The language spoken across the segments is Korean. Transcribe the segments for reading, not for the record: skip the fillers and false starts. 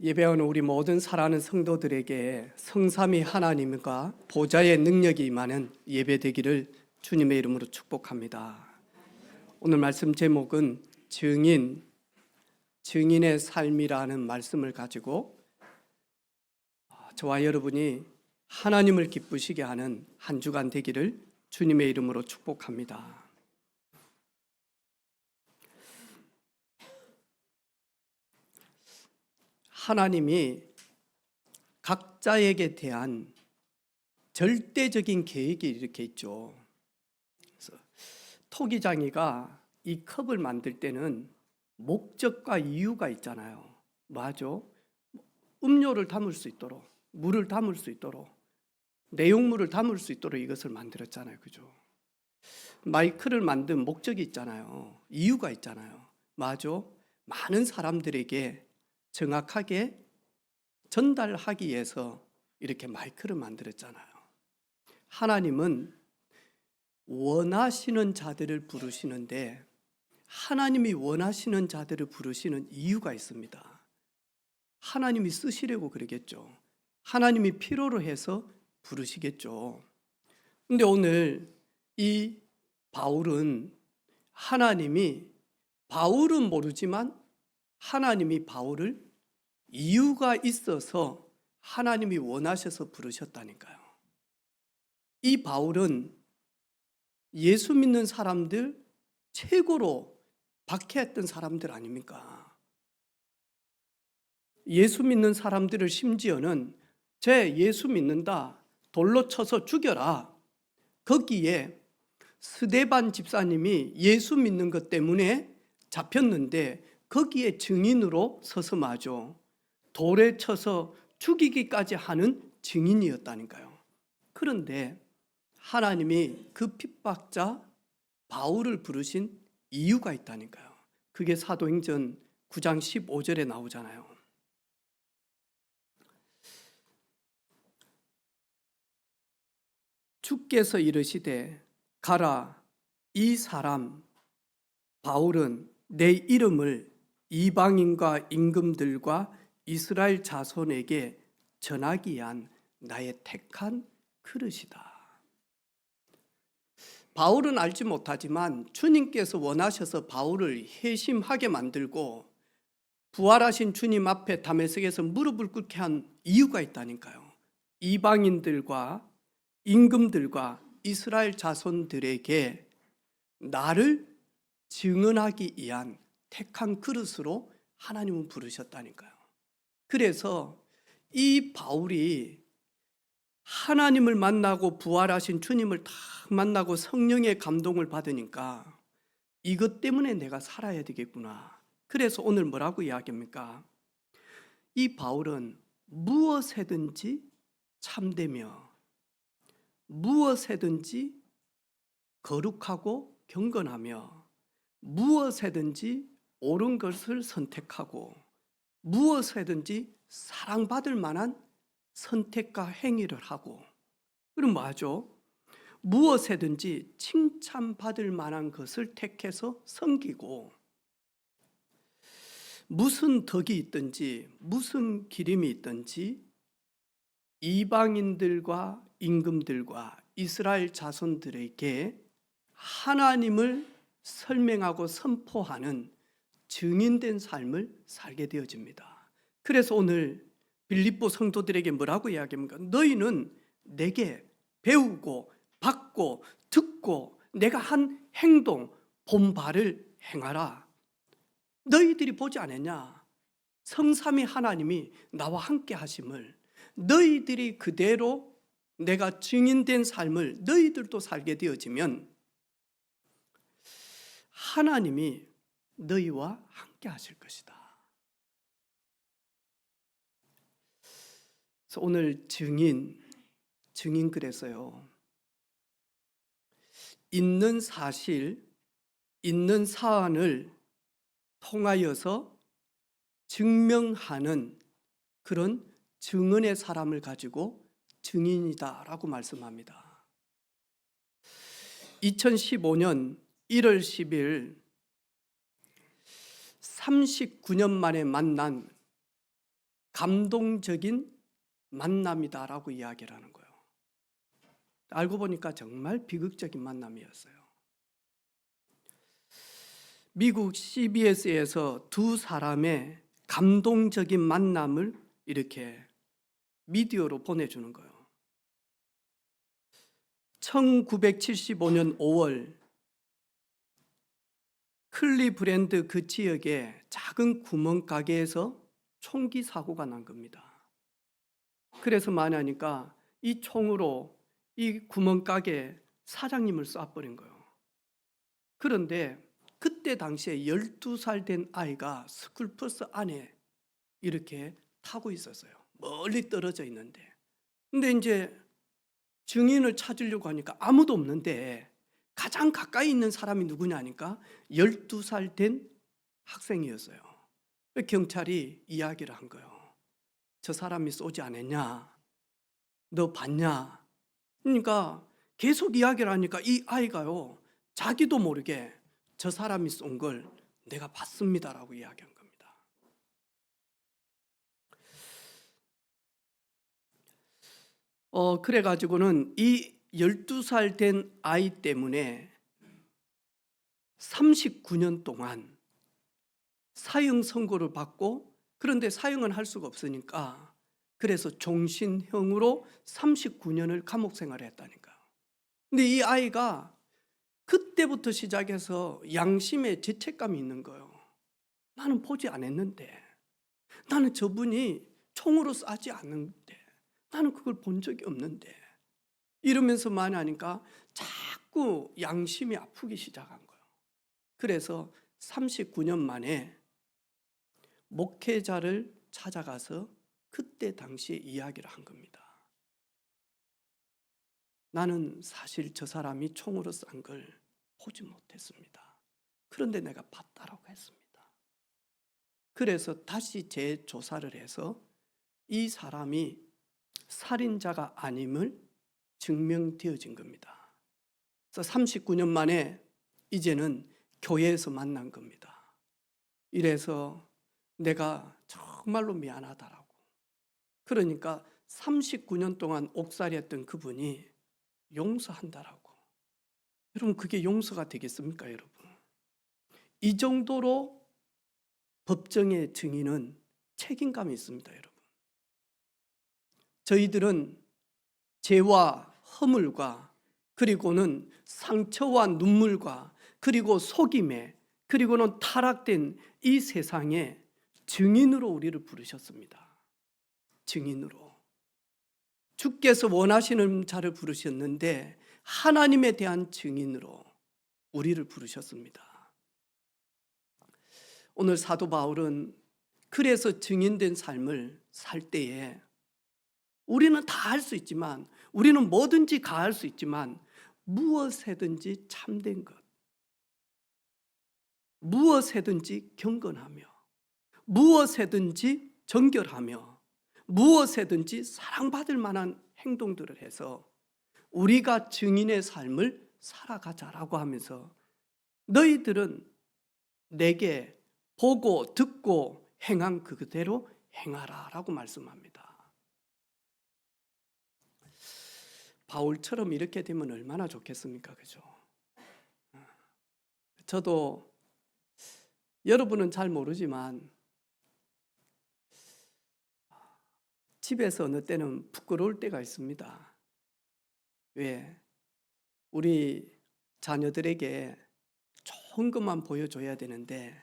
예배하는 우리 모든 사랑하는 성도들에게 성삼위 하나님과 보좌의 능력이 임하는 예배 되기를 주님의 이름으로 축복합니다. 오늘 말씀 제목은 증인의 삶이라는 말씀을 가지고 저와 여러분이 하나님을 기쁘시게 하는 한 주간 되기를 주님의 이름으로 축복합니다. 하나님이 각자에게 대한 절대적인 계획이 이렇게 있죠. 그래서 토기장이가 이 컵을 만들 때는 목적과 이유가 있잖아요. 뭐죠? 음료를 담을 수 있도록, 물을 담을 수 있도록, 내용물을 담을 수 있도록 이것을 만들었잖아요. 그죠? 마이크를 만든 목적이 있잖아요. 이유가 있잖아요. 뭐죠? 많은 사람들에게 정확하게 전달하기 위해서 이렇게 마이크를 만들었잖아요. 하나님은 원하시는 자들을 부르시는데 하나님이 원하시는 자들을 부르시는 이유가 있습니다. 하나님이 쓰시려고 그러겠죠. 하나님이 필요로 해서 부르시겠죠. 근데 오늘 이 바울은 바울은 모르지만 하나님이 바울을 이유가 있어서 하나님이 원하셔서 부르셨다니까요. 이 바울은 예수 믿는 사람들 최고로 박해했던 사람들 아닙니까? 예수 믿는 사람들을 심지어는 쟤 예수 믿는다, 돌로 쳐서 죽여라. 거기에 스데반 집사님이 예수 믿는 것 때문에 잡혔는데 거기에 증인으로 서서 마죠. 돌에 쳐서 죽이기까지 하는 증인이었다니까요. 그런데 하나님이 그 핍박자 바울을 부르신 이유가 있다니까요. 그게 사도행전 9장 15절에 나오잖아요. 주께서 이르시되 가라, 이 사람 바울은 내 이름을 이방인과 임금들과 이스라엘 자손에게 전하기 위한 나의 택한 그릇이다. 바울은 알지 못하지만 주님께서 원하셔서 바울을 회심하게 만들고 부활하신 주님 앞에 다메섹에서 무릎을 꿇게 한 이유가 있다니까요. 이방인들과 임금들과 이스라엘 자손들에게 나를 증언하기 위한 택한 그릇으로 하나님은 부르셨다니까요. 그래서 이 바울이 하나님을 만나고 부활하신 주님을 딱 만나고 성령의 감동을 받으니까 이것 때문에 내가 살아야 되겠구나. 그래서 오늘 뭐라고 이야기합니까? 이 바울은 무엇에든지 참되며 무엇에든지 거룩하고 경건하며 무엇에든지 옳은 것을 선택하고 무엇에든지 사랑받을 만한 선택과 행위를 하고, 그럼 뭐하죠? 무엇에든지 칭찬받을 만한 것을 택해서 섬기고 무슨 덕이 있든지 무슨 기림이 있든지 이방인들과 임금들과 이스라엘 자손들에게 하나님을 설명하고 선포하는 증인된 삶을 살게 되어집니다. 그래서 오늘 빌립보 성도들에게 뭐라고 이야기합니까? 너희는 내게 배우고 받고 듣고 내가 한 행동 본바를 행하라. 너희들이 보지 않았냐? 성삼위 하나님이 나와 함께 하심을 너희들이 그대로 내가 증인된 삶을 너희들도 살게 되어지면 하나님이 너희와 함께 하실 것이다. 그래서 오늘 증인 그래서요. 있는 사실, 있는 사안을 통하여서 증명하는 그런 증언의 사람을 가지고 증인이다라고 말씀합니다. 2015년 1월 10일 39년 만에 만난 감동적인 만남이다라고 이야기를 하는 거예요. 알고 보니까 정말 비극적인 만남이었어요. 미국 CBS에서 두 사람의 감동적인 만남을 이렇게 미디어로 보내주는 거예요. 1975년 5월 클리브랜드 그 지역의 작은 구멍가게에서 총기 사고가 난 겁니다. 그래서 만하니까 이 총으로 이 구멍가게 사장님을 쏴버린 거예요. 그런데 그때 당시에 12살 된 아이가 스쿨버스 안에 이렇게 타고 있었어요. 멀리 떨어져 있는데. 근데 이제 증인을 찾으려고 하니까 아무도 없는데 가장 가까이 있는 사람이 누구냐 하니까 12살 된 학생이었어요. 경찰이 이야기를 한 거예요. 저 사람이 쏘지 않았냐? 너 봤냐? 그러니까 계속 이야기를 하니까 이 아이가요, 자기도 모르게 저 사람이 쏜 걸 내가 봤습니다라고 이야기한 겁니다. 그래가지고는 이 12살 된 아이 때문에 39년 동안 사형 선고를 받고, 그런데 사형은 할 수가 없으니까 그래서 종신형으로 39년을 감옥 생활을 했다니까요. 근데 이 아이가 그때부터 시작해서 양심에 죄책감이 있는 거예요. 나는 보지 않았는데, 나는 저분이 총으로 쏴지 않는데, 나는 그걸 본 적이 없는데, 이러면서 많이 하니까 자꾸 양심이 아프기 시작한 거예요. 그래서 39년 만에 목회자를 찾아가서 그때 당시에 이야기를 한 겁니다. 나는 사실 저 사람이 총으로 쏜 걸 보지 못했습니다. 그런데 내가 봤다라고 했습니다. 그래서 다시 재조사를 해서 이 사람이 살인자가 아님을 증명되어진 겁니다. 그래서 39년 만에 이제는 교회에서 만난 겁니다. 이래서 내가 정말로 미안하다라고. 그러니까 39년 동안 옥살이했던 그분이 용서한다라고. 여러분, 그게 용서가 되겠습니까, 여러분? 이 정도로 법정의 증인은 책임감이 있습니다, 여러분. 저희들은 죄와 허물과 그리고는 상처와 눈물과 그리고 속임에 그리고는 타락된 이 세상에 증인으로 우리를 부르셨습니다. 증인으로. 주께서 원하시는 자를 부르셨는데 하나님에 대한 증인으로 우리를 부르셨습니다. 오늘 사도 바울은 그래서 증인된 삶을 살 때에 우리는 다 할 수 있지만, 우리는 뭐든지 가할 수 있지만 무엇에든지 참된 것, 무엇에든지 경건하며, 무엇에든지 정결하며, 무엇에든지 사랑받을 만한 행동들을 해서 우리가 증인의 삶을 살아가자라고 하면서 너희들은 내게 보고 듣고 행한 그대로 행하라라고 말씀합니다. 바울처럼 이렇게 되면 얼마나 좋겠습니까? 그죠? 저도 여러분은 잘 모르지만 집에서 어느 때는 부끄러울 때가 있습니다. 왜? 우리 자녀들에게 좋은 것만 보여줘야 되는데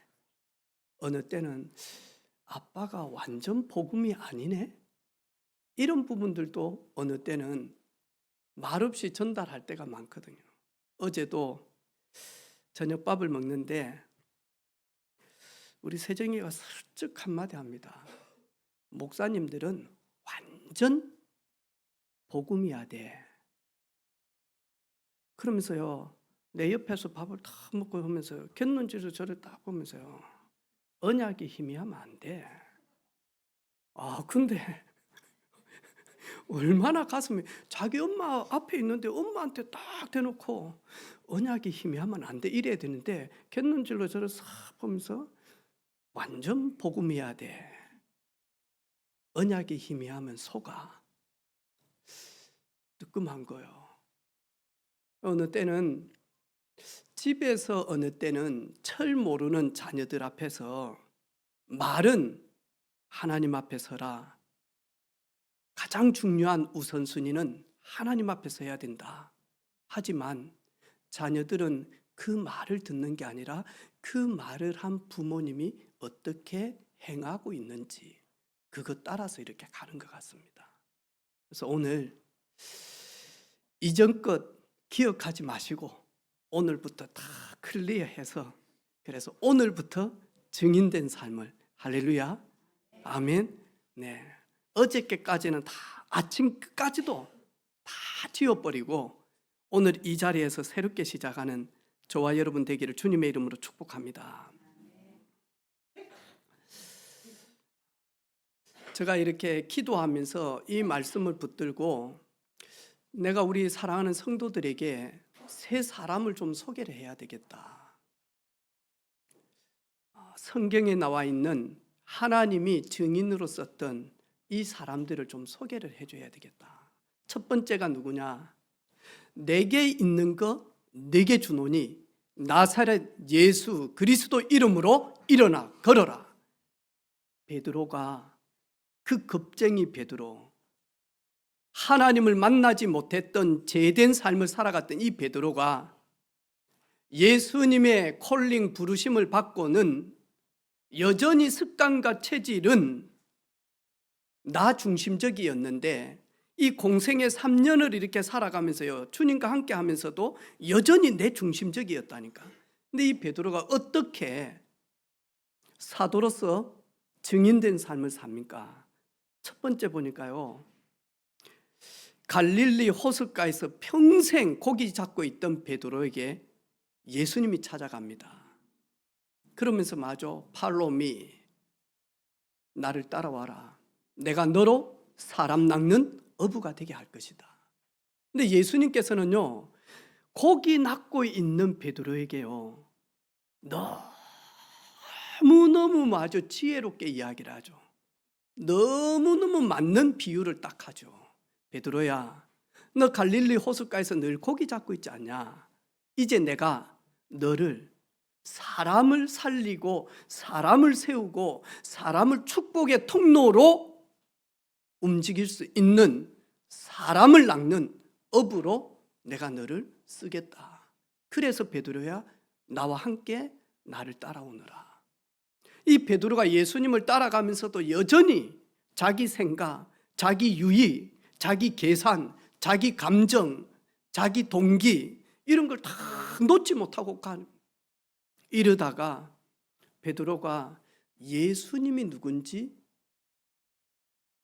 어느 때는 아빠가 완전 복음이 아니네? 이런 부분들도 어느 때는 말없이 전달할 때가 많거든요. 어제도 저녁밥을 먹는데 우리 세정이가 슬쩍 한마디 합니다. 목사님들은 완전 복음이야 돼. 그러면서요, 내 옆에서 밥을 다 먹고 하면서요, 곁눈질로 저를 딱 보면서요, 언약이 희미하면 안 돼. 근데 얼마나 가슴이, 자기 엄마 앞에 있는데 엄마한테 딱 대놓고 언약이 희미하면 안 돼 이래야 되는데 곁눈질로 저를 싹 보면서 완전 복음이야 돼. 언약에 희미하면 속아. 뜨끔한 거요. 어느 때는 집에서, 어느 때는 철 모르는 자녀들 앞에서 말은 하나님 앞에 서라. 가장 중요한 우선순위는 하나님 앞에서 해야 된다. 하지만 자녀들은 그 말을 듣는 게 아니라 그 말을 한 부모님이 어떻게 행하고 있는지 그것 따라서 이렇게 가는 것 같습니다. 그래서 오늘 이전 것 기억하지 마시고 오늘부터 다 클리어해서, 그래서 오늘부터 증인된 삶을, 할렐루야, 아멘. 네, 어저께까지는 다 아침 끝까지도 다 지워버리고 오늘 이 자리에서 새롭게 시작하는 저와 여러분 되기를 주님의 이름으로 축복합니다. 제가 이렇게 기도하면서 이 말씀을 붙들고 내가 우리 사랑하는 성도들에게 세 사람을 좀 소개를 해야 되겠다. 성경에 나와 있는 하나님이 증인으로 썼던 이 사람들을 좀 소개를 해줘야 되겠다. 첫 번째가 누구냐? 내게 있는 거 내게 주노니 나사렛 예수 그리스도 이름으로 일어나 걸어라. 베드로가, 그 겁쟁이 베드로, 하나님을 만나지 못했던 죄된 삶을 살아갔던 이 베드로가 예수님의 콜링 부르심을 받고는 여전히 습관과 체질은 나 중심적이었는데 이 공생의 3년을 이렇게 살아가면서요, 주님과 함께 하면서도 여전히 내 중심적이었다니까. 근데 이 베드로가 어떻게 사도로서 증인된 삶을 삽니까? 첫 번째 보니까요, 갈릴리 호숫가에서 평생 고기 잡고 있던 베드로에게 예수님이 찾아갑니다. 그러면서 마저 팔로미, 나를 따라와라. 내가 너로 사람 낚는 어부가 되게 할 것이다. 근데 예수님께서는요, 고기 낚고 있는 베드로에게요, 너무너무 마저 지혜롭게 이야기를 하죠. 너무너무 맞는 비유를 딱 하죠. 베드로야, 너 갈릴리 호숫가에서 늘 고기 잡고 있지 않냐? 이제 내가 너를 사람을 살리고 사람을 세우고 사람을 축복의 통로로 움직일 수 있는 사람을 낚는 어부로 내가 너를 쓰겠다. 그래서 베드로야, 나와 함께 나를 따라오너라. 이 베드로가 예수님을 따라가면서도 여전히 자기 생각, 자기 유익, 자기 계산, 자기 감정, 자기 동기 이런 걸 다 놓지 못하고 가는, 이러다가 베드로가 예수님이 누군지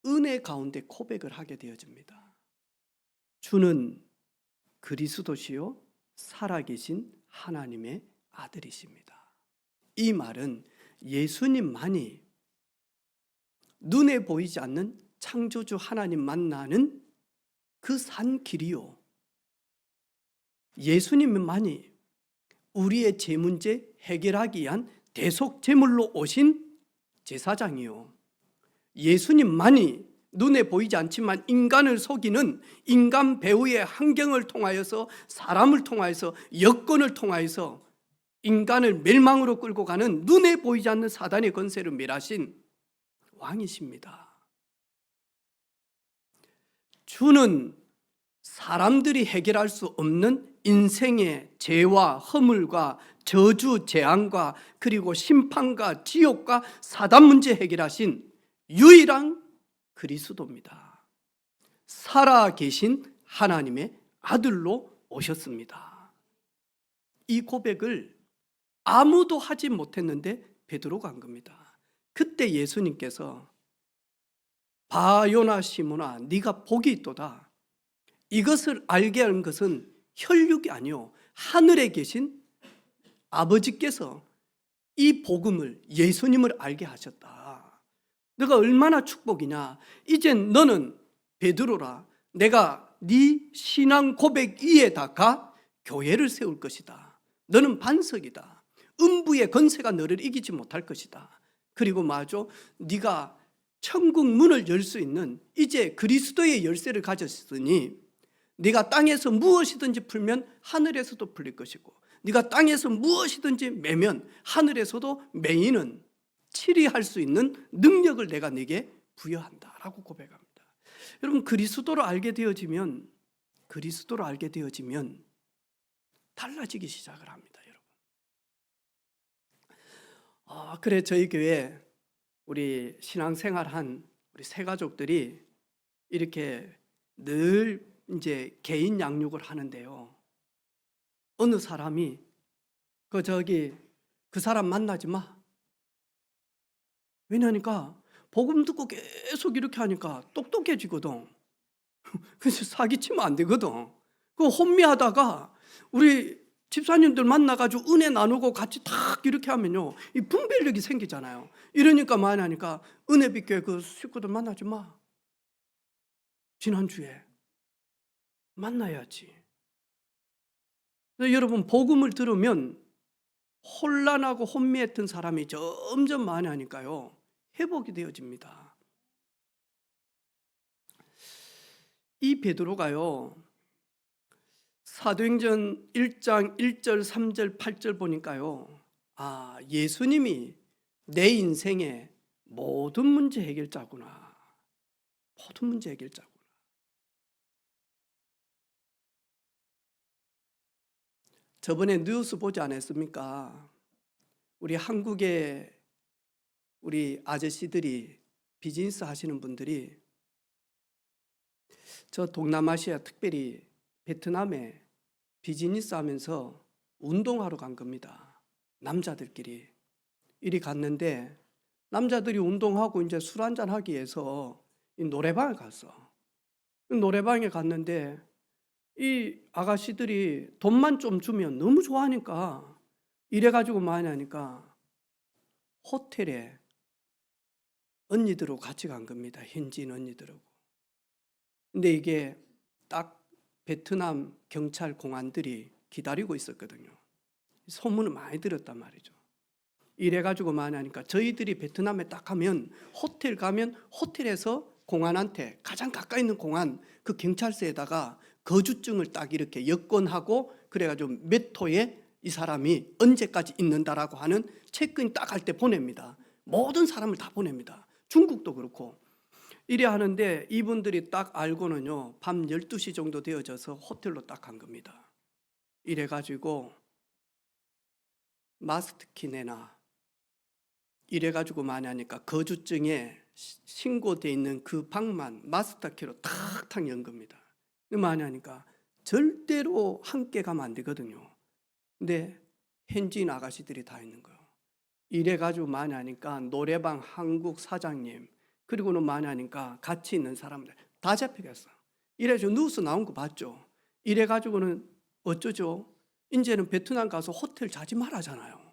은혜 가운데 고백을 하게 되어집니다. 주는 그리스도시요 살아계신 하나님의 아들이십니다. 이 말은 예수님만이, 눈에 보이지 않는 창조주 하나님 만나는 그 산 길이요, 예수님만이 우리의 죄 문제 해결하기 위한 대속 제물로 오신 제사장이요, 예수님만이 눈에 보이지 않지만 인간을 속이는 인간 배후의 환경을 통하여서, 사람을 통하여서, 여건을 통하여서 인간을 멸망으로 끌고 가는 눈에 보이지 않는 사단의 권세를 멸하신 왕이십니다. 주는 사람들이 해결할 수 없는 인생의 죄와 허물과 저주, 재앙과 그리고 심판과 지옥과 사단 문제 해결하신 유일한 그리스도입니다. 살아계신 하나님의 아들로 오셨습니다. 이 고백을 아무도 하지 못했는데 베드로가 한 겁니다. 그때 예수님께서 바요나 시몬아, 네가 복이 있도다. 이것을 알게 하는 것은 혈육이 아니요 하늘에 계신 아버지께서 이 복음을, 예수님을 알게 하셨다. 너가 얼마나 축복이냐. 이젠 너는 베드로라. 내가 네 신앙 고백 위에다가 교회를 세울 것이다. 너는 반석이다. 음부의 권세가 너를 이기지 못할 것이다. 그리고 마저 네가 천국 문을 열 수 있는 이제 그리스도의 열쇠를 가졌으니 네가 땅에서 무엇이든지 풀면 하늘에서도 풀릴 것이고 네가 땅에서 무엇이든지 매면 하늘에서도 매이는 치리할 수 있는 능력을 내가 네게 부여한다라고 고백합니다. 여러분, 그리스도를 알게 되어지면 달라지기 시작을 합니다, 여러분. 그래 저희 교회 우리 신앙생활한 우리 새 가족들이 이렇게 늘 이제 개인 양육을 하는데요. 어느 사람이 그 사람 만나지 마. 왜냐니까 복음 듣고 계속 이렇게 하니까 똑똑해지거든. 그래서 사기치면 안 되거든. 그 혼미하다가 우리 집사님들 만나가지고 은혜 나누고 같이 탁 이렇게 하면요, 이 분별력이 생기잖아요. 이러니까 많이 하니까 은혜빛교회 그 식구들 만나지 마. 지난주에 만나야지. 여러분, 복음을 들으면 혼란하고 혼미했던 사람이 점점 많이 하니까요, 회복이 되어집니다. 이 베드로가요, 사도행전 1장 1절 3절 8절 보니까요, 예수님이 내 인생의 모든 문제 해결자구나. 모든 문제 해결자구나. 저번에 뉴스 보지 않았습니까? 우리 한국의 우리 아저씨들이, 비즈니스 하시는 분들이 저 동남아시아, 특별히 베트남에 비즈니스 하면서 운동하러 간 겁니다. 남자들끼리 이리 갔는데, 남자들이 운동하고 이제 술 한잔 하기 위해서 이 노래방에 갔어. 노래방에 갔는데 이 아가씨들이 돈만 좀 주면 너무 좋아하니까, 이래가지고 많이 하니까 호텔에 언니들하고 같이 간 겁니다. 현지인 언니들하고. 근데 이게 딱 베트남 경찰 공안들이 기다리고 있었거든요. 소문을 많이 들었단 말이죠. 이래가지고 많이 하니까 저희들이 베트남에 딱 가면, 호텔 가면 호텔에서 공안한테, 가장 가까이 있는 공안 그 경찰서에다가 거주증을 딱 이렇게 여권하고, 그래가지고 몇 호에 이 사람이 언제까지 있는다라고 하는 체크인 딱 할 때 보냅니다. 모든 사람을 다 보냅니다. 중국도 그렇고. 이래 하는데 이분들이 딱 알고는요, 밤 12시 정도 되어져서 호텔로 딱 간 겁니다. 이래가지고 마스터키 내놔. 이래가지고 많이 하니까 거주증에 신고돼 있는 그 방만 마스터키로 탁탁 연 겁니다. 많이 하니까 절대로 함께 가면 안 되거든요. 근데 현지인 아가씨들이 다 있는 거예요. 이래가지고 많이 하니까 노래방 한국 사장님, 그리고는 많이 하니까 같이 있는 사람들 다 잡혀갔어. 이래가지고 뉴스 나온 거 봤죠. 이래가지고는 어쩌죠? 이제는 베트남 가서 호텔 자지 말라잖아요.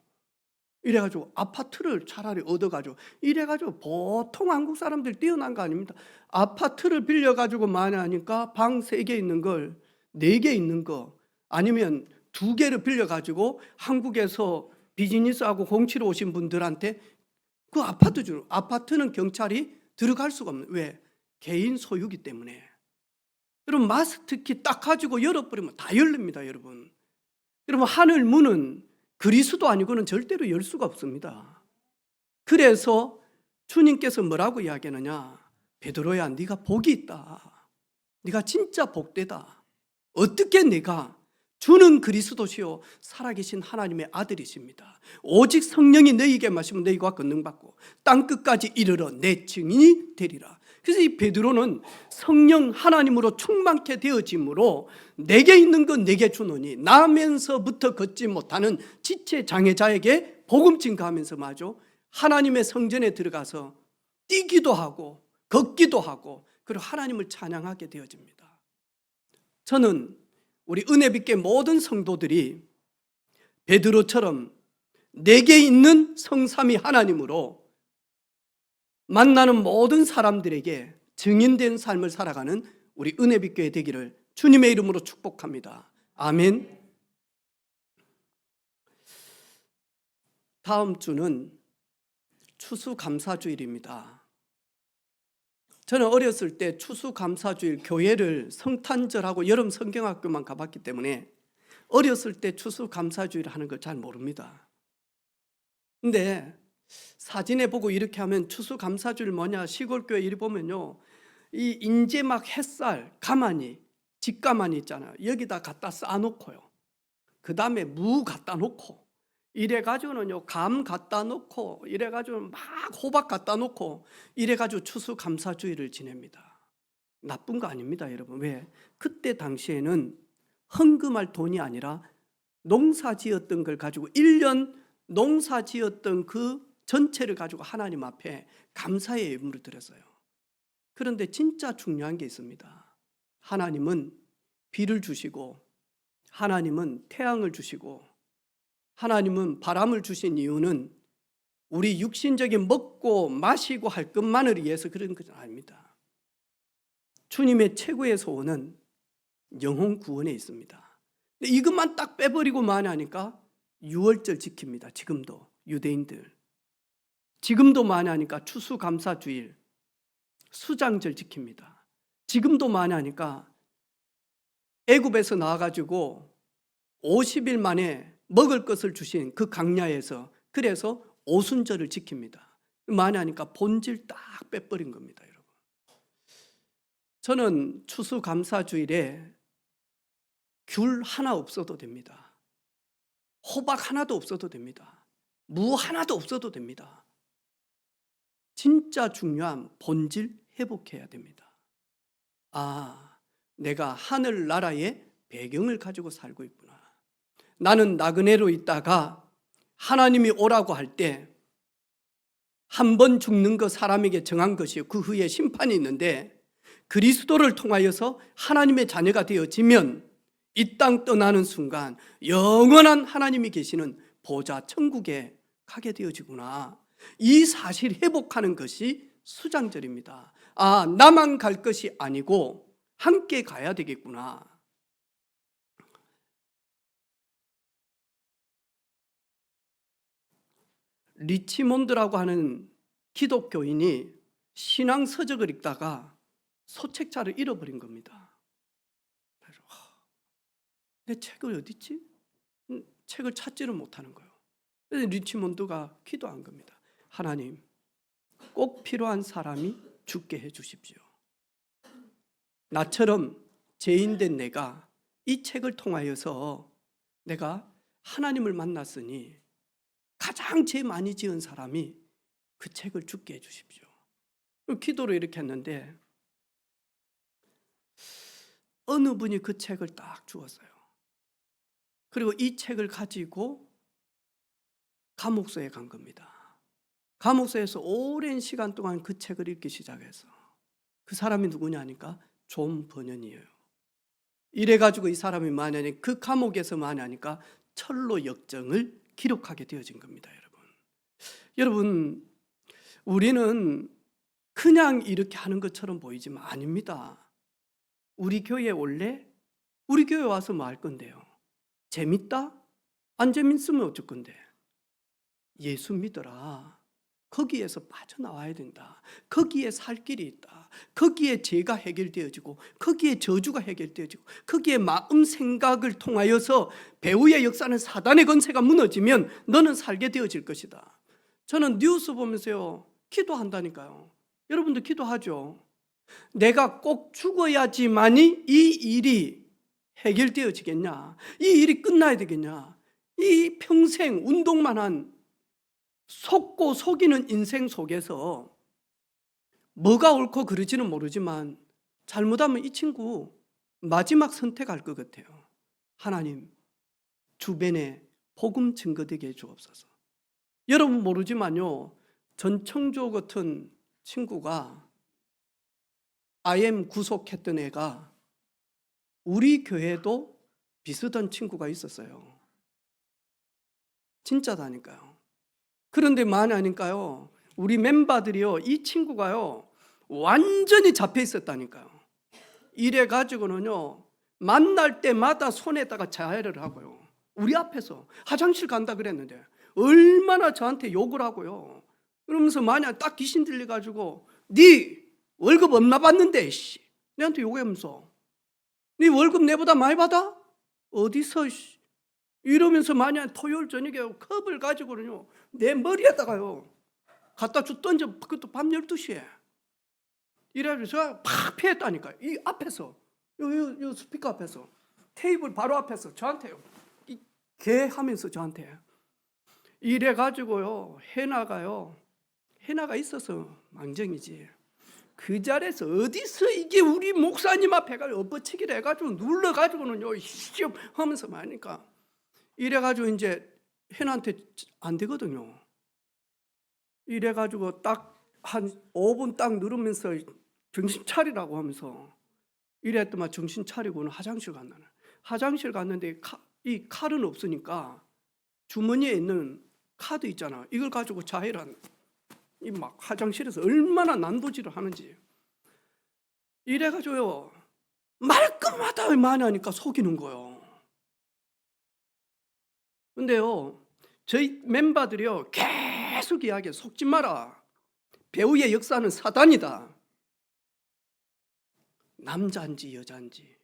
이래가지고 아파트를 차라리 얻어가지고, 이래가지고 보통 한국 사람들 뛰어난 거 아닙니다. 아파트를 빌려가지고 많이 하니까 방 3개 있는 걸 4개 있는 거, 아니면 2개를 빌려가지고 한국에서 비즈니스하고 공치러 오신 분들한테 그 아파트 주는, 아파트는 경찰이 들어갈 수가 없는, 왜? 개인 소유기 때문에. 여러분, 마스터키 딱 가지고 열어버리면 다 열립니다, 여러분. 여러분, 하늘 문은 그리스도 아니고는 절대로 열 수가 없습니다. 그래서 주님께서 뭐라고 이야기하느냐? 베드로야, 네가 복이 있다. 네가 진짜 복되다. 어떻게? 네가 주는 그리스도시요 살아계신 하나님의 아들이십니다. 오직 성령이 너희에게 마시면 너희가 권능받고 땅끝까지 이르러 내 증인이 되리라. 그래서 이 베드로는 성령 하나님으로 충만케 되어짐으로 내게 있는 건 내게 주노니 나면서부터 걷지 못하는 지체 장애자에게 복음 증거하면서 마저 하나님의 성전에 들어가서 뛰기도 하고 걷기도 하고, 그리고 하나님을 찬양하게 되어집니다. 저는 우리 은혜빛계 모든 성도들이 베드로처럼 내게 있는 성삼위 하나님으로 만나는 모든 사람들에게 증인된 삶을 살아가는 우리 은혜빛교회 되기를 주님의 이름으로 축복합니다. 아멘. 다음 주는 추수감사주일입니다. 저는 어렸을 때 추수감사주일 교회를 성탄절하고 여름 성경학교만 가봤기 때문에 어렸을 때 추수감사주일 하는 걸 잘 모릅니다. 근데 사진에 보고 이렇게 하면 추수감사주일 뭐냐, 시골교회 이리 보면요, 이 인제 막 햇살 가만히 직가만히 있잖아요. 여기다 갖다 쌓아놓고요, 그 다음에 무 갖다 놓고 이래가지고는요, 감 갖다 놓고 이래가지고 막 호박 갖다 놓고 이래가지고 추수감사주일을 지냅니다. 나쁜 거 아닙니다, 여러분. 왜? 그때 당시에는 헌금할 돈이 아니라 농사 지었던 걸 가지고 1년 농사 지었던 그 전체를 가지고 하나님 앞에 감사의 예물을 드렸어요. 그런데 진짜 중요한 게 있습니다. 하나님은 비를 주시고 하나님은 태양을 주시고 하나님은 바람을 주신 이유는 우리 육신적인 먹고 마시고 할 것만을 위해서 그런 것은 아닙니다. 주님의 최고의 소원은 영혼 구원에 있습니다. 근데 이것만 딱 빼버리고 많이 하니까 유월절 지킵니다. 지금도 유대인들 지금도 많이 하니까 추수감사주일, 수장절 지킵니다. 지금도 많이 하니까 애굽에서 나와가지고 50일 만에 먹을 것을 주신 그 강야에서 그래서 오순절을 지킵니다. 많이 하니까 본질 딱 빼버린 겁니다, 여러분. 저는 추수감사주일에 귤 하나 없어도 됩니다. 호박 하나도 없어도 됩니다. 무 하나도 없어도 됩니다. 진짜 중요한 본질 회복해야 됩니다. 아, 내가 하늘나라의 배경을 가지고 살고 있구나. 나는 나그네로 있다가 하나님이 오라고 할 때 한 번 죽는 거 사람에게 정한 것이요, 그 후에 심판이 있는데 그리스도를 통하여서 하나님의 자녀가 되어지면 이 땅 떠나는 순간 영원한 하나님이 계시는 보좌 천국에 가게 되어지구나. 이 사실 회복하는 것이 수장절입니다. 아, 나만 갈 것이 아니고 함께 가야 되겠구나. 리치몬드라고 하는 기독교인이 신앙 서적을 읽다가 소책자를 잃어버린 겁니다. 내 책을 어디 있지? 책을 찾지를 못하는 거예요. 그래서 리치몬드가 기도한 겁니다. 하나님, 꼭 필요한 사람이 죽게 해 주십시오. 나처럼 죄인된 내가 이 책을 통하여서 내가 하나님을 만났으니 가장 죄 많이 지은 사람이 그 책을 죽게 해 주십시오. 기도를 이렇게 했는데 어느 분이 그 책을 딱 주었어요. 그리고 이 책을 가지고 감옥소에 간 겁니다. 감옥소에서 오랜 시간 동안 그 책을 읽기 시작해서 그 사람이 누구냐 하니까 존 버년이에요. 이래가지고 이 사람이 만약에 그 감옥에서 만약에 철로 역정을 기록하게 되어진 겁니다, 여러분. 여러분, 우리는 그냥 이렇게 하는 것처럼 보이지만 아닙니다. 우리 교회 원래 우리 교회 와서 뭐 할 건데요? 재밌다? 안 재밌으면 어쩔 건데? 예수 믿어라. 거기에서 빠져나와야 된다. 거기에 살 길이 있다. 거기에 죄가 해결되어지고 거기에 저주가 해결되어지고 거기에 마음 생각을 통하여서 배후의 역사는 사단의 권세가 무너지면 너는 살게 되어질 것이다. 저는 뉴스 보면서요, 기도한다니까요. 여러분도 기도하죠. 내가 꼭 죽어야지만이 이 일이 해결되어지겠냐? 이 일이 끝나야 되겠냐? 이 평생 운동만 한 속고 속이는 인생 속에서 뭐가 옳고 그르지는 모르지만 잘못하면 이 친구 마지막 선택할 것 같아요. 하나님, 주변에 복음 증거되게 해주옵소서. 여러분 모르지만요, 전청조 같은 친구가 IM 구속했던 애가 우리 교회도 비슷한 친구가 있었어요. 진짜다니까요. 그런데 많이 하니까요, 우리 멤버들이요, 이 친구가요 완전히 잡혀 있었다니까요. 이래 가지고는요 만날 때마다 손에다가 자해를 하고요, 우리 앞에서 화장실 간다 그랬는데 얼마나 저한테 욕을 하고요. 그러면서 만약 딱 귀신 들려가지고 네 월급 얼마 받는데 씨. 내한테 욕하면서 네 월급 내보다 많이 받아? 어디서 씨. 이러면서 만약 토요일 저녁에 컵을 가지고는요 내 머리에다가요 갖다 주 던져. 그것도 밤 12시에 이래가지고 제가 팍 피했다니까요. 이 앞에서 요 스피커 앞에서 테이블 바로 앞에서 저한테요 개 하면서 저한테 이래가지고요 해나가 있어서 망정이지. 그 자리에서 어디서 이게 우리 목사님 앞에 가지고 엎어치기를 해가지고 눌러가지고는요 시험 하면서 말하니까 이래가지고 이제 해나한테 안 되거든요. 이래가지고 딱 한 5분 딱 누르면서 정신 차리라고 하면서 이랬더만 정신 차리고는 화장실 갔나는. 화장실 갔는데 이 칼은 없으니까 주머니에 있는 카드 있잖아. 이걸 가지고 자해란 이 막 화장실에서 얼마나 난도질을 하는지. 이래가지고요 말끝마다 많이 하니까 속이는 거예요. 근데요 저희 멤버들이요 계속 이야기해. 속지 마라. 배우의 역사는 사단이다. 남자인지 여자인지.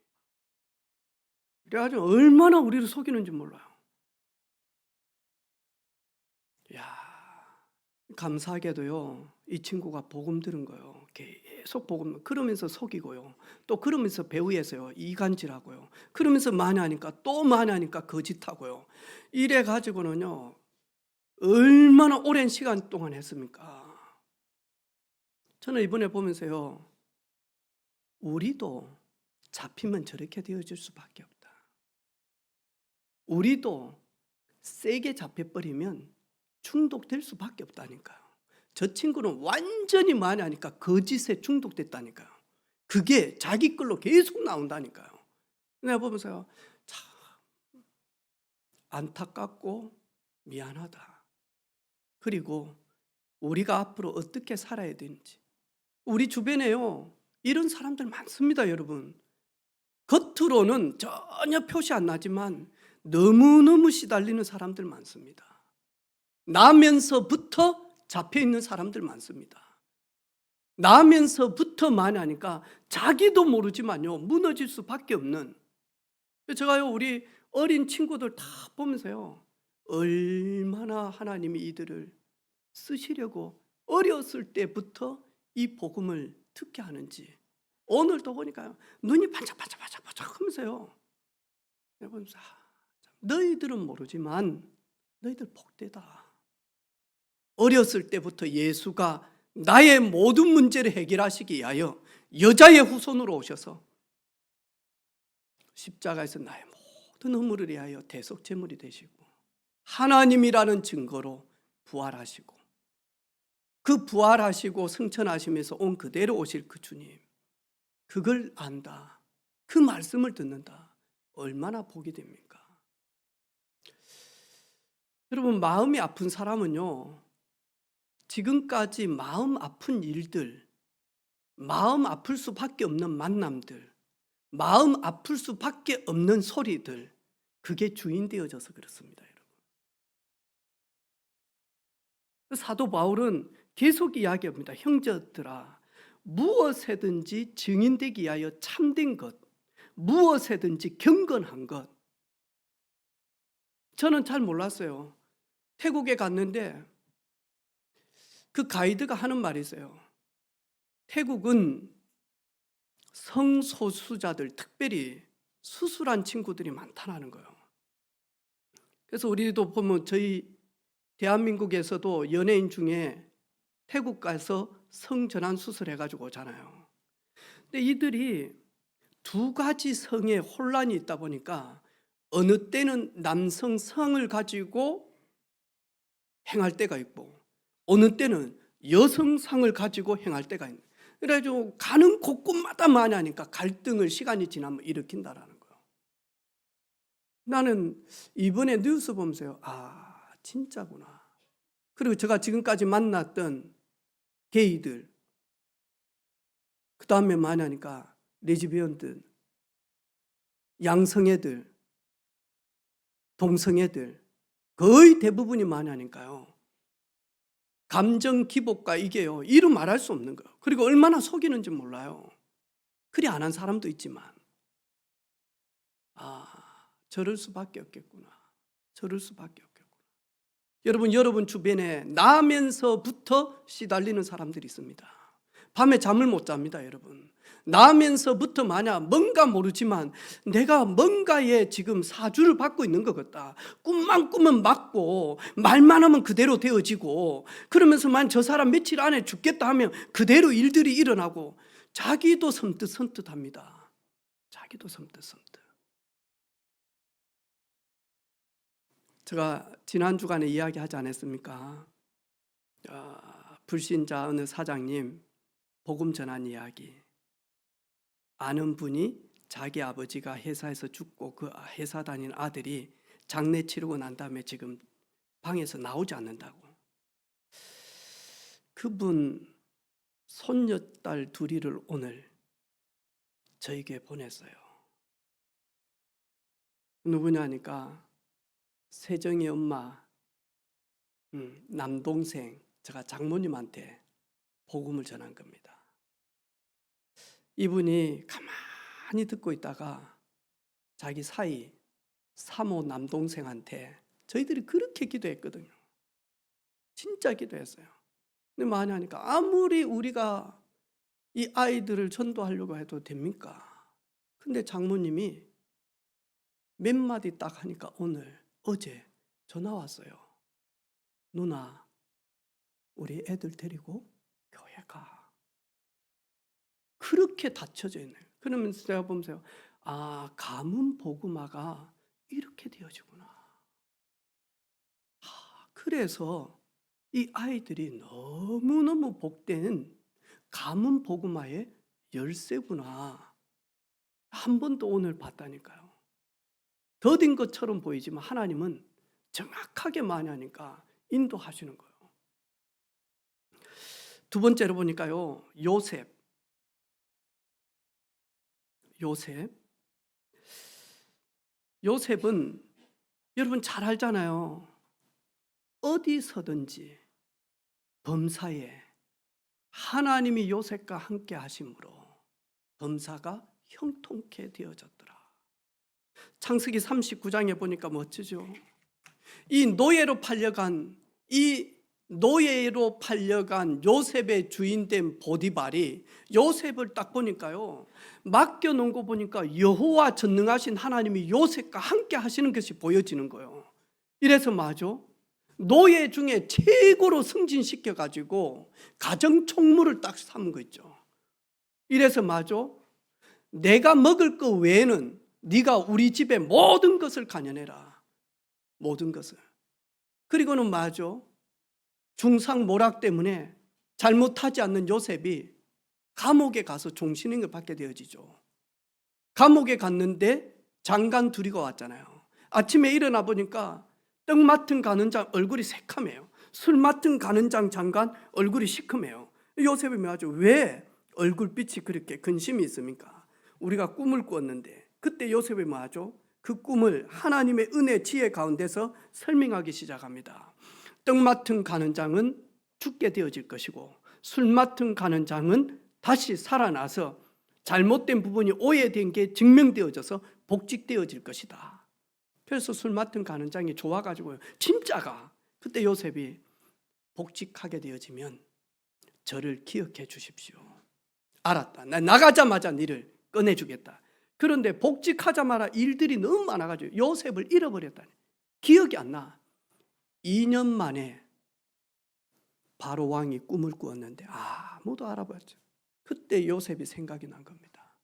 그래가지고 얼마나 우리를 속이는지 몰라요. 야, 감사하게도요 이 친구가 복음 들은 거예요. 계속 복음 그러면서 속이고요. 또 그러면서 배우에서요 이간질하고요. 그러면서 많이 하니까 또 많이 하니까 거짓하고요. 이래 가지고는요 얼마나 오랜 시간 동안 했습니까? 저는 이번에 보면서요 우리도 잡히면 저렇게 되어질 수밖에 없다. 우리도 세게 잡혀버리면 중독될 수밖에 없다니까요. 저 친구는 완전히 많이 하니까 거짓에 중독됐다니까요. 그게 자기 걸로 계속 나온다니까요. 내가 보면서요 참 안타깝고 미안하다. 그리고 우리가 앞으로 어떻게 살아야 되는지. 우리 주변에요 이런 사람들 많습니다. 여러분 겉으로는 전혀 표시 안 나지만 너무너무 시달리는 사람들 많습니다. 나면서부터 잡혀있는 사람들 많습니다. 나면서부터 많이 하니까 자기도 모르지만요 무너질 수밖에 없는. 제가요 우리 어린 친구들 다 보면서요 얼마나 하나님이 이들을 쓰시려고 어렸을 때부터 이 복음을 듣게 하는지. 오늘도 보니까요 눈이 반짝반짝반짝 하면서요 여러분 너희들은 모르지만 너희들 복되다. 어렸을 때부터 예수가 나의 모든 문제를 해결하시기 위하여 여자의 후손으로 오셔서 십자가에서 나의 모든 허물을 위하여 대속제물이 되시고 하나님이라는 증거로 부활하시고 그 부활하시고 승천하시면서 온 그대로 오실 그 주님, 그걸 안다. 그 말씀을 듣는다. 얼마나 복이 됩니까? 여러분 마음이 아픈 사람은요 지금까지 마음 아픈 일들, 마음 아플 수밖에 없는 만남들, 마음 아플 수밖에 없는 소리들, 그게 주인 되어져서 그렇습니다. 여러분. 사도 바울은 계속 이야기합니다. 형제들아 무엇에든지 증인되기 위하여 참된 것, 무엇에든지 경건한 것. 저는 잘 몰랐어요. 태국에 갔는데 그 가이드가 하는 말이 있어요. 태국은 성소수자들, 특별히 수술한 친구들이 많다는 거예요. 그래서 우리도 보면 저희 대한민국에서도 연예인 중에 태국 가서 성전환 수술해가지고 오잖아요. 근데 이들이 두 가지 성에 혼란이 있다 보니까 어느 때는 남성 성을 가지고 행할 때가 있고 어느 때는 여성상을 가지고 행할 때가 있는. 그래가지고 가는 곳곳마다 많이 하니까 갈등을 시간이 지나면 일으킨다라는 거예요. 나는 이번에 뉴스 보면서요, 아 진짜구나. 그리고 제가 지금까지 만났던 게이들, 그 다음에 많이 하니까 레즈비언들, 양성애들, 동성애들 거의 대부분이 많이 하니까요. 감정 기복과 이게요 이루 말할 수 없는 거예요. 그리고 얼마나 속이는지 몰라요. 그리 안 한 사람도 있지만 저럴 수밖에 없겠구나. 저럴 수밖에 없겠구나. 여러분 주변에 나면서부터 시달리는 사람들이 있습니다. 밤에 잠을 못 잡니다, 여러분. 나면서부터 만약 뭔가 모르지만 내가 뭔가에 지금 사주를 받고 있는 것 같다. 꿈만 꾸면 맞고 말만 하면 그대로 되어지고 그러면서만 저 사람 며칠 안에 죽겠다 하면 그대로 일들이 일어나고 자기도 섬뜩섬뜩합니다. 자기도 섬뜩섬뜩. 제가 지난 주간에 이야기하지 않았습니까? 불신자 어느 사장님 복음 전한 이야기. 아는 분이 자기 아버지가 회사에서 죽고 그 회사 다니는 아들이 장례 치르고 난 다음에 지금 방에서 나오지 않는다고. 그분 손녀딸 둘이를 오늘 저에게 보냈어요. 누구냐니까 세정이 엄마 남동생 제가 장모님한테 복음을 전한 겁니다. 이분이 가만히 듣고 있다가 자기 사이 사모 남동생한테 저희들이 그렇게 기도했거든요. 진짜 기도했어요. 근데 많이 하니까 아무리 우리가 이 아이들을 전도하려고 해도 됩니까? 근데 장모님이 몇 마디 딱 하니까 어제 전화 왔어요. 누나, 우리 애들 데리고 교회 가. 그렇게 닫혀져 있네요. 그러면서 제가 보면서 가문 복음화가 이렇게 되어지구나. 그래서 이 아이들이 너무너무 복된 가문 복음화의 열쇠구나. 한 번도 오늘 봤다니까요. 더딘 것처럼 보이지만 하나님은 정확하게 많이 하니까 인도하시는 거예요. 두 번째로 보니까요, 요셉은 여러분 잘 알잖아요. 어디서든지 범사에 하나님이 요셉과 함께 하심으로 범사가 형통케 되어졌더라. 창세기 39장에 보니까 멋지죠. 이 노예로 팔려간 요셉의 주인된 보디발이 요셉을 딱 보니까요, 맡겨놓은 거 보니까 여호와 전능하신 하나님이 요셉과 함께 하시는 것이 보여지는 거예요. 이래서 노예 중에 최고로 승진시켜가지고 가정총무를 딱 삼은 거 있죠. 이래서 내가 먹을 것 외에는 네가 우리 집에 모든 것을 관여해라. 모든 것을. 그리고는 중상모략 때문에 잘못하지 않는 요셉이 감옥에 가서 종신형을 받게 되어지죠. 감옥에 갔는데 장관 둘이가 왔잖아요. 아침에 일어나 보니까 떡 맡은 간원장 얼굴이 새카매요. 술 맡은 간원장 장관 얼굴이 시커매요. 요셉이 왜 얼굴빛이 그렇게 근심이 있습니까? 우리가 꿈을 꾸었는데 그때 요셉이 그 꿈을 하나님의 은혜 지혜 가운데서 설명하기 시작합니다. 떡 맡은 간원장은 죽게 되어질 것이고 술 맡은 간원장은 다시 살아나서 잘못된 부분이 오해된 게 증명되어져서 복직되어질 것이다. 그래서 술 맡은 간원장이 좋아가지고요, 진짜가 그때 요셉이 복직하게 되어지면 저를 기억해 주십시오. 알았다. 나 나가자마자 너를 꺼내주겠다. 그런데 복직하자마자 일들이 너무 많아가지고 요셉을 잃어버렸다니. 기억이 안 나. 2년 만에 바로 왕이 꿈을 꾸었는데 아무도 알아봤죠. 그때 요셉이 생각이 난 겁니다.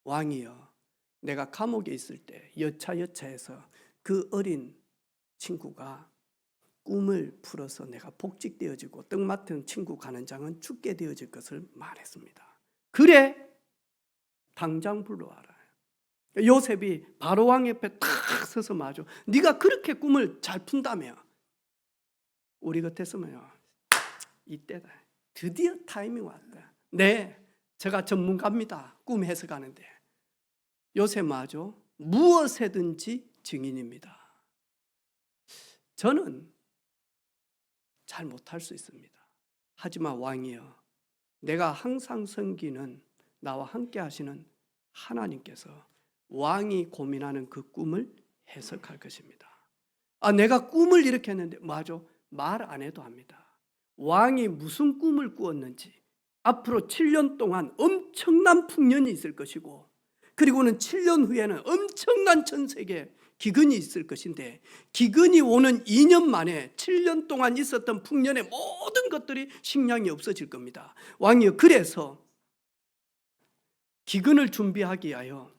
왕이여, 내가 감옥에 있을 때 여차여차해서 그 어린 친구가 꿈을 풀어서 내가 복직되어지고 떡 맡은 친구 간원장은 죽게 되어질 것을 말했습니다. 그래, 당장 불러와라. 요셉이 바로 왕 옆에 탁 서서 네가 그렇게 꿈을 잘 푼다며. 우리 같았으면요, 이때다. 드디어 타이밍 왔다. 네, 제가 전문가입니다. 꿈 해석하는데. 요셉 무엇에든지 증인입니다. 저는 잘 못할 수 있습니다. 하지만 왕이여, 내가 항상 섬기는 나와 함께 하시는 하나님께서 왕이 고민하는 그 꿈을 해석할 것입니다. 내가 꿈을 이렇게 했는데 맞아, 말 안 해도 합니다. 왕이 무슨 꿈을 꾸었는지, 앞으로 7년 동안 엄청난 풍년이 있을 것이고, 그리고는 7년 후에는 엄청난 전 세계 기근이 있을 것인데, 기근이 오는 2년 만에 7년 동안 있었던 풍년의 모든 것들이 식량이 없어질 겁니다. 왕이요, 그래서 기근을 준비하기 위하여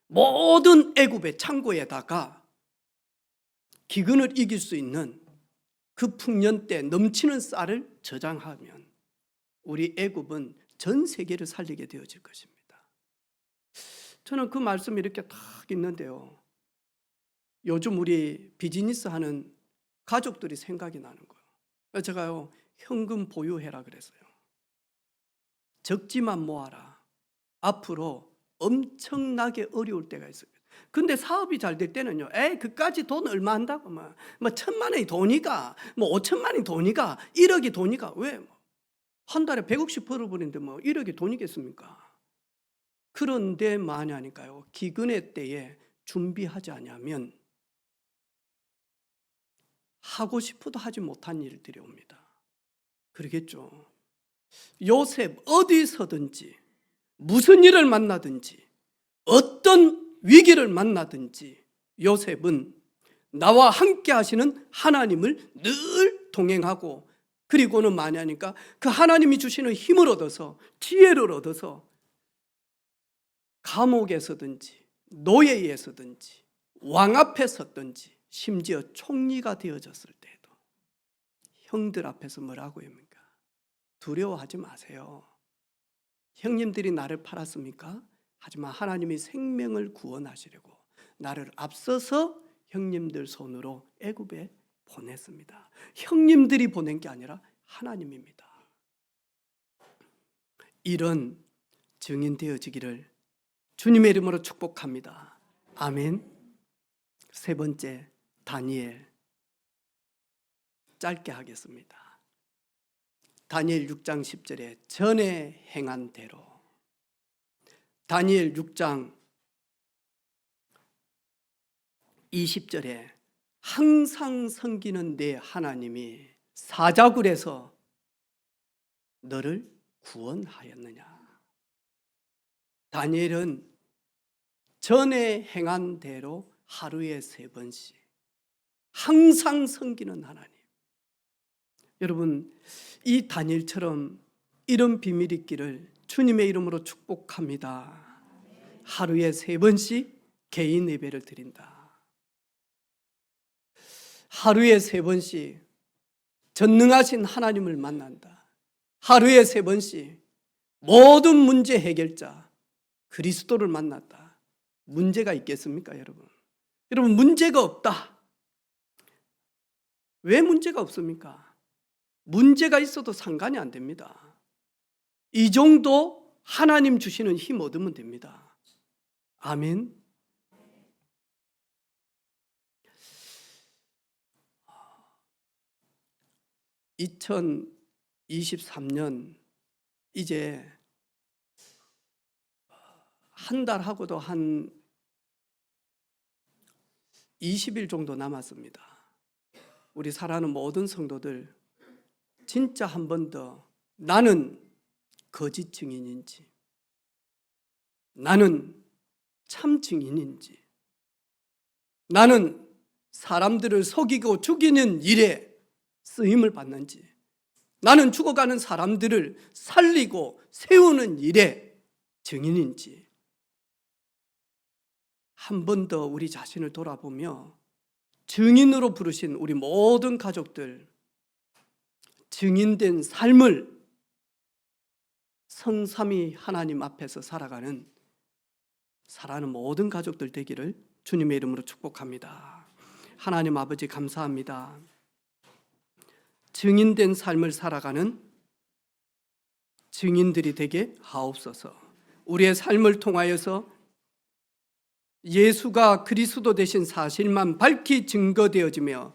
모든 애굽의 창고에다가 기근을 이길 수 있는 그 풍년 때 넘치는 쌀을 저장하면 우리 애굽은 전 세계를 살리게 되어질 것입니다. 저는 그 말씀이 이렇게 딱 있는데요, 요즘 우리 비즈니스 하는 가족들이 생각이 나는 거예요. 제가요, 현금 보유해라 그랬어요. 적지만 모아라. 앞으로 엄청나게 어려울 때가 있어요. 근데 사업이 잘 될 때는요, 그까지 돈 얼마 한다고, 뭐 1,000만 원이 돈이가, 뭐 5천만 원이 돈이가, 1억이 돈이가, 왜? 한 달에 100억씩 벌어버리는데 뭐 1억이 돈이겠습니까? 그런데 만약니까요, 기근의 때에 준비하지 않으면 하고 싶어도 하지 못한 일들이 옵니다. 그러겠죠. 요셉 어디서든지 무슨 일을 만나든지 어떤 위기를 만나든지 요셉은 나와 함께 하시는 하나님을 늘 동행하고, 그리고는 만약니까 그 하나님이 주시는 힘을 얻어서, 지혜를 얻어서 감옥에서든지 노예에서든지 왕 앞에 섰든지 심지어 총리가 되어졌을 때도 형들 앞에서 뭐라고 합니까? 두려워하지 마세요. 형님들이 나를 팔았습니까? 하지만 하나님이 생명을 구원하시려고 나를 앞서서 형님들 손으로 애굽에 보냈습니다. 형님들이 보낸 게 아니라 하나님입니다. 이런 증인 되어지기를 주님의 이름으로 축복합니다. 아멘. 세 번째, 다니엘. 짧게 하겠습니다. 다니엘 6장 10절에 전에 행한 대로. 다니엘 6장 20절에 항상 섬기는 내 하나님이 사자굴에서 너를 구원하였느냐. 다니엘은 전에 행한 대로 하루에 3번씩 항상 섬기는 하나님. 여러분, 이 다니엘처럼 이런 비밀이 있기를 주님의 이름으로 축복합니다. 하루에 3번씩 개인 예배를 드린다. 하루에 3번씩 전능하신 하나님을 만난다. 하루에 3번씩 모든 문제 해결자 그리스도를 만났다. 문제가 있겠습니까, 여러분? 여러분, 문제가 없다. 왜 문제가 없습니까? 문제가 있어도 상관이 안 됩니다. 이 정도 하나님 주시는 힘 얻으면 됩니다. 아멘. (2023년) 이제 한 달 하고도 한 20일 정도 남았습니다. 우리 사랑하는 모든 성도들, 진짜 한 번 더 나는 거짓 증인인지, 나는 참 증인인지, 나는 사람들을 속이고 죽이는 일에 쓰임을 받는지, 나는 죽어가는 사람들을 살리고 세우는 일에 증인인지, 한 번 더 우리 자신을 돌아보며 증인으로 부르신 우리 모든 가족들, 증인된 삶을 성삼위 하나님 앞에서 살아가는 모든 가족들 되기를 주님의 이름으로 축복합니다. 하나님 아버지, 감사합니다. 증인된 삶을 살아가는 증인들이 되게 하옵소서. 우리의 삶을 통하여서 예수가 그리스도 되신 사실만 밝히 증거되어지며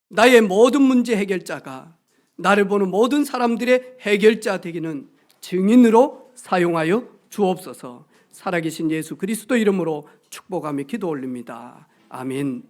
나의 모든 문제 해결자가, 나를 보는 모든 사람들의 해결자 되기는 증인으로 사용하여 주옵소서. 살아계신 예수 그리스도 이름으로 축복하며 기도 올립니다. 아멘.